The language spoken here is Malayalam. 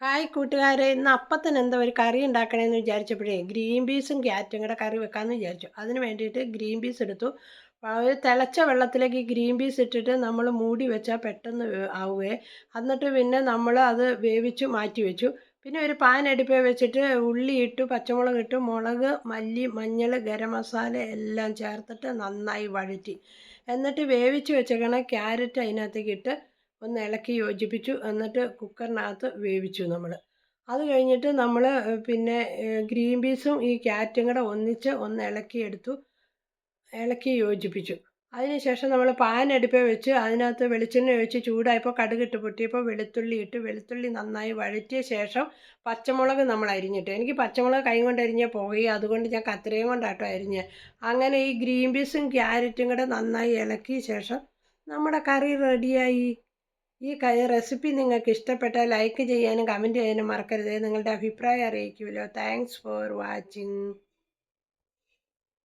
ഹായ് കൂട്ടുകാരെ, ഇന്ന് അപ്പത്തിന് എന്താ ഒരു കറി ഉണ്ടാക്കണമെന്ന് വിചാരിച്ചപ്പോഴേ ഗ്രീൻ പീസും ക്യാരറ്റും കൂടെ കറി വെക്കാമെന്ന് വിചാരിച്ചു. അതിന് വേണ്ടിയിട്ട് ഗ്രീൻ പീസ് എടുത്തു. ഒരു തിളച്ച വെള്ളത്തിലേക്ക് ഈ ഗ്രീൻ പീസ് ഇട്ടിട്ട് നമ്മൾ മൂടി വെച്ചാൽ പെട്ടെന്ന് ആവുകയെ. എന്നിട്ട് പിന്നെ നമ്മൾ അത് വേവിച്ച് മാറ്റി വെച്ചു. പിന്നെ ഒരു പാൻ അടുപ്പിൽ വെച്ചിട്ട് ഉള്ളി ഇട്ടു, പച്ചമുളക് ഇട്ടു, മുളക്, മല്ലി, മഞ്ഞൾ, ഗരം മസാല എല്ലാം ചേർത്തിട്ട് നന്നായി വഴറ്റി. എന്നിട്ട് വേവിച്ച് വെച്ചേക്കണ ക്യാരറ്റ് അതിനകത്തേക്ക് ഇട്ട് ഒന്ന് ഇളക്കി യോജിപ്പിച്ചു. എന്നിട്ട് കുക്കറിനകത്ത് വേവിച്ചു നമ്മൾ. അത് കഴിഞ്ഞിട്ട് നമ്മൾ പിന്നെ ഗ്രീൻ പീസും ഈ ക്യാരറ്റും കൂടെ ഒന്നിച്ച് ഒന്ന് ഇളക്കി യോജിപ്പിച്ചു. അതിന് ശേഷം നമ്മൾ പാൻ അടുപ്പിൽ വെച്ച് അതിനകത്ത് വെളിച്ചെണ്ണ ഒഴിച്ച് ചൂടായപ്പോൾ കടുകിട്ട് പൊട്ടിയപ്പോൾ വെളുത്തുള്ളി ഇട്ട്, വെളുത്തുള്ളി നന്നായി വഴറ്റിയ ശേഷം പച്ചമുളക് നമ്മൾ അരിഞ്ഞിട്ട്, എനിക്ക് പച്ചമുളക് കൈ കൊണ്ട് അരിഞ്ഞ പോകുകയും അതുകൊണ്ട് ഞാൻ കത്രികയും കൊണ്ടാട്ടോ അരിഞ്ഞ്. അങ്ങനെ ഈ ഗ്രീൻ പീസും ക്യാരറ്റും കൂടെ നന്നായി ഇളക്കിയ ശേഷം നമ്മുടെ കറി റെഡിയായി. ഈ റെസിപ്പി നിങ്ങൾക്ക് ഇഷ്ടപ്പെട്ടാൽ ലൈക്ക് ചെയ്യാനും കമൻറ്റ് ചെയ്യാനും മറക്കരുത്. നിങ്ങളുടെ അഭിപ്രായം അറിയിക്കുമല്ലോ. Thanks for watching.